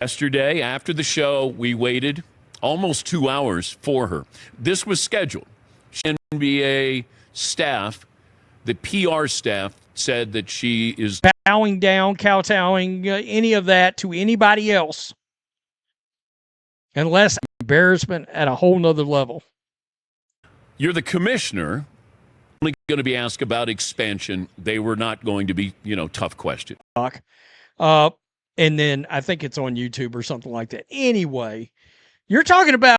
Yesterday, after the show, we waited almost 2 hours for her. This was scheduled. NBA staff, the PR staff, said that she is bowing down, kowtowing, any of that to anybody else, unless embarrassment at a whole nother level. You're the commissioner. Only going to be asked about expansion. They were not going to be, tough questions. And then I think it's on YouTube or something like that. Anyway, you're talking about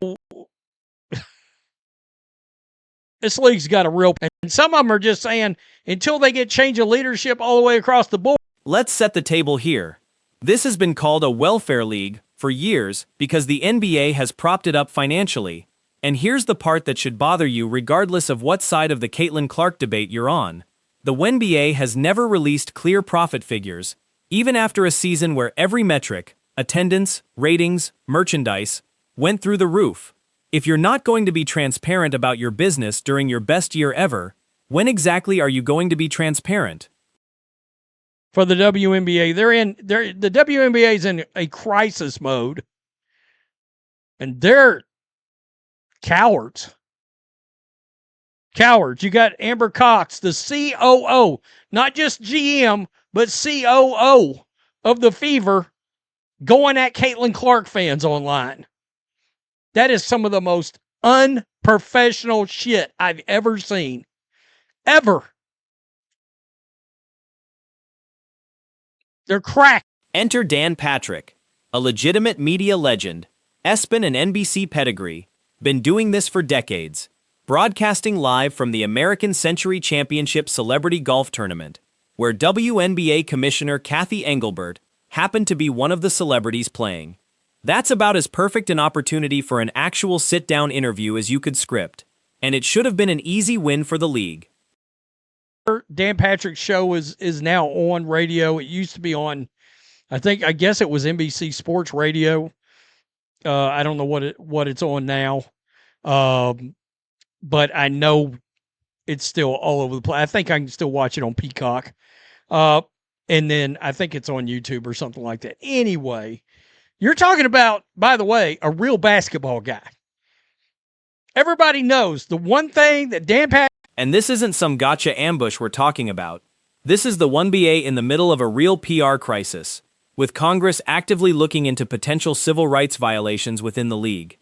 this league's got a real, and some of them are just saying until they get change of leadership all the way across the board. Let's set the table here. This has been called a welfare league for years because the NBA has propped it up financially. And here's the part that should bother you regardless of what side of the Caitlin Clark debate you're on. The NBA has never released clear profit figures, even after a season where every metric, attendance, ratings, merchandise, went through the roof. If you're not going to be transparent about your business during your best year ever, when exactly are you going to be transparent? For the WNBA, the WNBA is in a crisis mode, and they're cowards. Cowards. You got Amber Cox, the COO, not just GM, but COO of the Fever, going at Caitlin Clark fans online. That is some of the most unprofessional shit I've ever seen. Ever. They're cracked. Enter Dan Patrick, a legitimate media legend, ESPN and NBC pedigree, been doing this for decades, broadcasting live from the American Century Championship Celebrity Golf Tournament, where WNBA Commissioner Cathy Engelbert happened to be one of the celebrities playing. That's about as perfect an opportunity for an actual sit-down interview as you could script, and it should have been an easy win for the league. Dan Patrick's show is now on radio. It used to be on, I guess it was NBC Sports Radio. I don't know what it's on now, but I know it's still all over the place. I think I can still watch it on Peacock, and then I think it's on YouTube or something like that. Anyway, you're talking about, by the way, a real basketball guy. Everybody knows the one thing that Dan Patrick. And this isn't some gotcha ambush we're talking about. This is the 1BA in the middle of a real PR crisis, with Congress actively looking into potential civil rights violations within the league.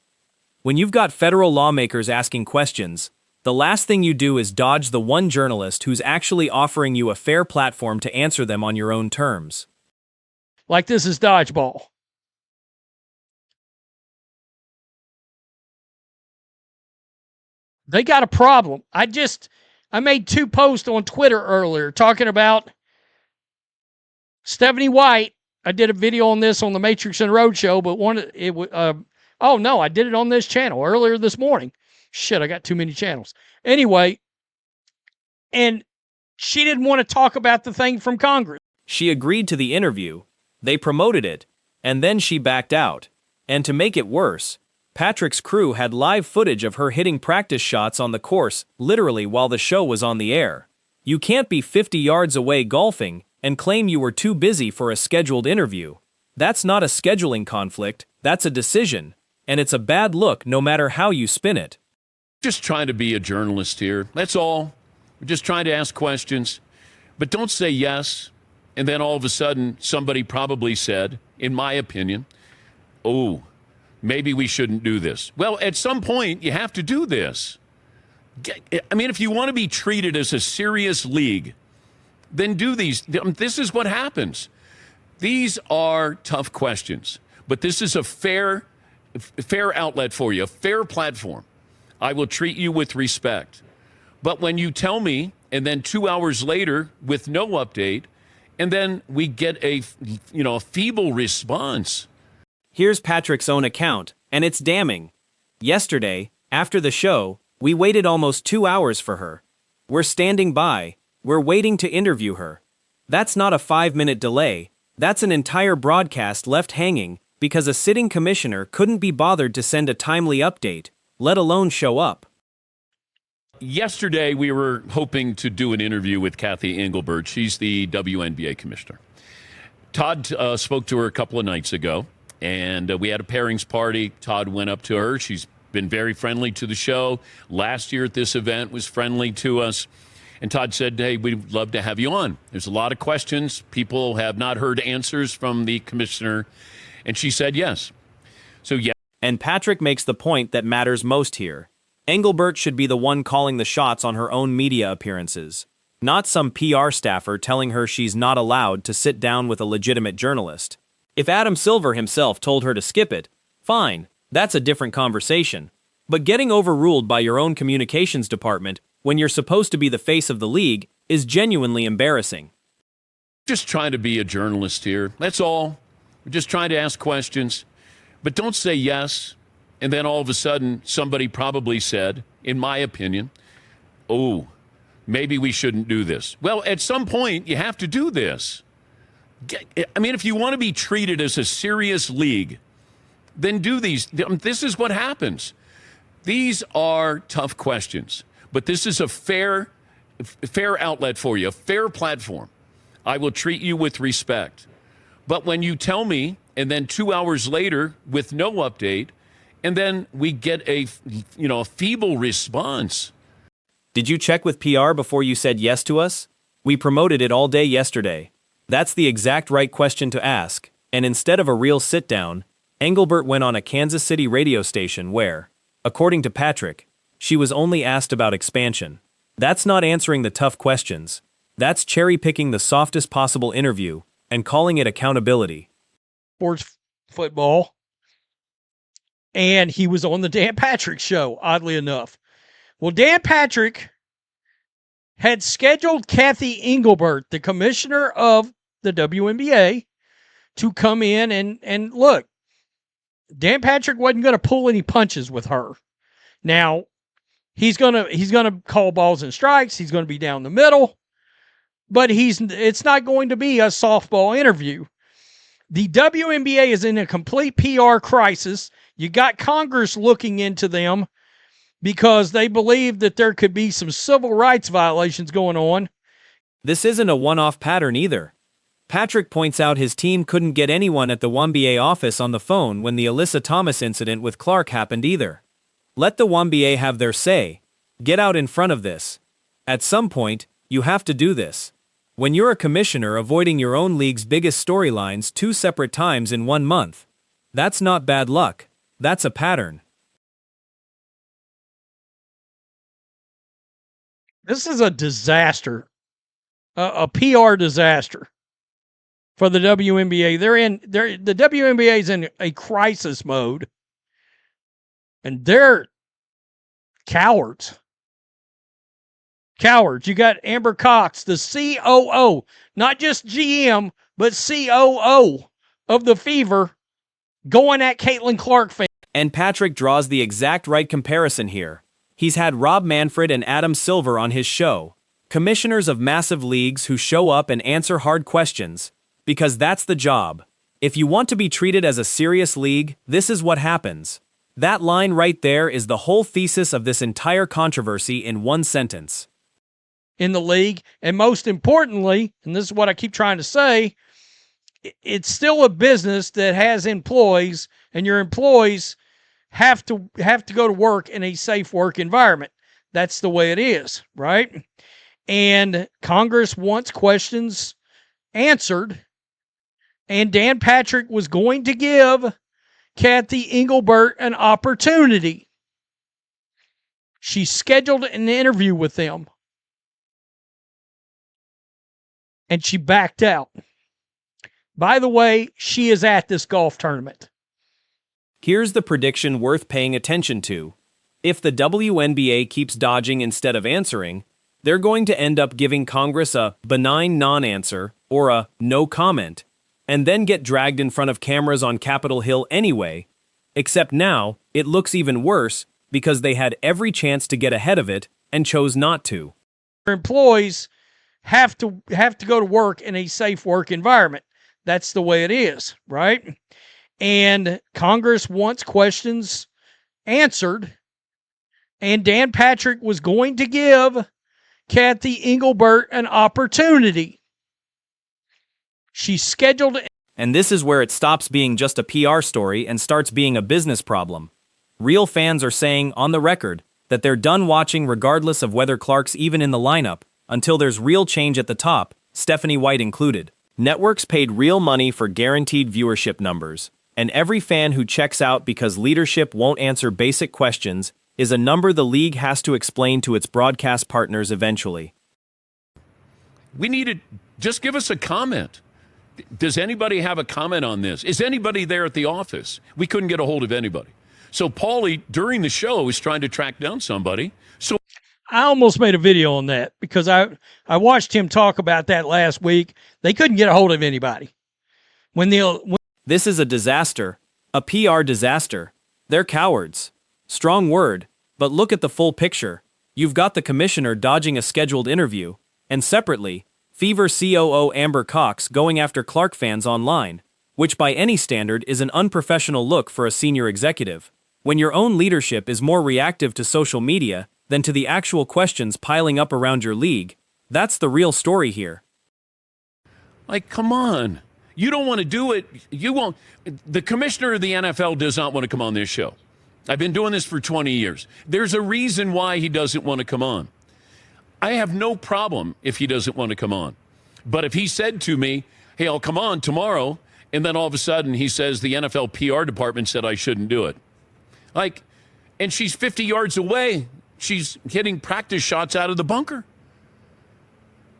When you've got federal lawmakers asking questions, the last thing you do is dodge the one journalist who's actually offering you a fair platform to answer them on your own terms. Like this is dodgeball. They got a problem. I made 2 posts on Twitter earlier talking about Stephanie White. I did a video on this on the Matrix and Road show, but I did it on this channel earlier this morning. Shit, I got too many channels. Anyway, and she didn't want to talk about the thing from Congress. She agreed to the interview, they promoted it, and then she backed out. And to make it worse, Patrick's crew had live footage of her hitting practice shots on the course literally while the show was on the air. You can't be 50 yards away golfing and claim you were too busy for a scheduled interview. That's not a scheduling conflict, that's a decision, and it's a bad look no matter how you spin it. Just trying to be a journalist here. That's all. We're just trying to ask questions. But don't say yes, and then all of a sudden somebody probably said, in my opinion, oh, maybe we shouldn't do this. Well, at some point, you have to do this. I mean, if you want to be treated as a serious league, then do these. This is what happens. These are tough questions, but this is a fair outlet for you, a fair platform. I will treat you with respect. But when you tell me, and then 2 hours later with no update, and then we get a feeble response. Here's Patrick's own account, and it's damning. Yesterday, after the show, we waited almost 2 hours for her. We're standing by. We're waiting to interview her. That's not a 5-minute delay. That's an entire broadcast left hanging because a sitting commissioner couldn't be bothered to send a timely update, let alone show up. Yesterday, we were hoping to do an interview with Cathy Engelbert. She's the WNBA commissioner. Todd spoke to her a couple of nights ago. And we had a pairings party. Todd went up to her. She's been very friendly to the show. Last year at this event was friendly to us. And Todd said, hey, we'd love to have you on. There's a lot of questions. People have not heard answers from the commissioner. And she said yes. So, yeah. And Patrick makes the point that matters most here. Engelbert should be the one calling the shots on her own media appearances, not some PR staffer telling her she's not allowed to sit down with a legitimate journalist. If Adam Silver himself told her to skip it, fine, that's a different conversation. But getting overruled by your own communications department when you're supposed to be the face of the league is genuinely embarrassing. Just trying to be a journalist here. That's all. We're just trying to ask questions. But don't say yes, and then all of a sudden somebody probably said, in my opinion, oh, maybe we shouldn't do this. Well, at some point, you have to do this. I mean, if you want to be treated as a serious league, then do these. This is what happens. These are tough questions, but this is a fair outlet for you, a fair platform. I will treat you with respect. But when you tell me, and then 2 hours later with no update, and then we get a feeble response. Did you check with PR before you said yes to us? We promoted it all day yesterday. That's the exact right question to ask, and instead of a real sit-down, Engelbert went on a Kansas City radio station where, according to Patrick, she was only asked about expansion. That's not answering the tough questions. That's cherry-picking the softest possible interview and calling it accountability. Sports football. And he was on the Dan Patrick show, oddly enough. Well, Dan Patrick had scheduled Cathy Engelbert, the commissioner of the WNBA, to come in and look. Dan Patrick wasn't going to pull any punches with her. Now, he's gonna call balls and strikes. He's going to be down the middle, but it's not going to be a softball interview. The WNBA is in a complete PR crisis. You got Congress looking into them because they believe that there could be some civil rights violations going on. This isn't a one-off pattern either. Patrick points out his team couldn't get anyone at the WNBA office on the phone when the Alyssa Thomas incident with Clark happened either. Let the WNBA have their say. Get out in front of this. At some point, you have to do this. When you're a commissioner avoiding your own league's biggest storylines 2 separate times in 1 month, that's not bad luck. That's a pattern. This is a disaster, a PR disaster for the WNBA. The WNBA is in a crisis mode, and they're cowards. Cowards. You got Amber Cox, the COO, not just GM, but COO of the Fever, going at Caitlin Clark fans. And Patrick draws the exact right comparison here. He's had Rob Manfred and Adam Silver on his show, commissioners of massive leagues who show up and answer hard questions, because that's the job. If you want to be treated as a serious league, this is what happens. That line right there is the whole thesis of this entire controversy in one sentence. In the league, and most importantly, and this is what I keep trying to say, it's still a business that has employees, and your employees have to go to work in a safe work environment. That's the way it is, right? And Congress wants questions answered, and Dan Patrick was going to give Cathy Engelbert an opportunity. She scheduled an interview with them, and she backed out. By the way, she is at this golf tournament. Here's the prediction worth paying attention to. If the WNBA keeps dodging instead of answering, they're going to end up giving Congress a benign non-answer or a no comment, and then get dragged in front of cameras on Capitol Hill anyway, except now it looks even worse because they had every chance to get ahead of it and chose not to. Employees have to go to work in a safe work environment. That's the way it is, right? And Congress wants questions answered, and Dan Patrick was going to give Cathy Engelbert an opportunity. She scheduled. And this is where it stops being just a PR story and starts being a business problem. Real fans are saying, on the record, that they're done watching regardless of whether Clark's even in the lineup, until there's real change at the top, Stephanie White included. Networks paid real money for guaranteed viewership numbers, and every fan who checks out because leadership won't answer basic questions is a number the league has to explain to its broadcast partners eventually. We need to just give us a comment. Does anybody have a comment on this? Is anybody there at the office? We couldn't get a hold of anybody. So Paulie, during the show, was trying to track down somebody. So I almost made a video on that because I watched him talk about that last week. They couldn't get a hold of anybody. This is a disaster, a PR disaster. They're cowards. Strong word, but look at the full picture. You've got the commissioner dodging a scheduled interview, and separately, Fever COO Amber Cox going after Clark fans online, which by any standard is an unprofessional look for a senior executive. When your own leadership is more reactive to social media than to the actual questions piling up around your league, that's the real story here. like, come on. You don't want to do it. You won't. The commissioner of the NFL does not want to come on this show. I've been doing this for 20 years. There's a reason why he doesn't want to come on. I have no problem if he doesn't want to come on. But if he said to me, hey, I'll come on tomorrow, and then all of a sudden he says the NFL PR department said I shouldn't do it. Like, and she's 50 yards away. She's hitting practice shots out of the bunker.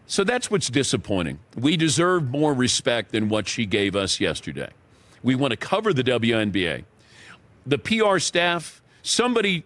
So that's what's disappointing. We deserve more respect than what she gave us yesterday. We want to cover the WNBA. The PR staff, somebody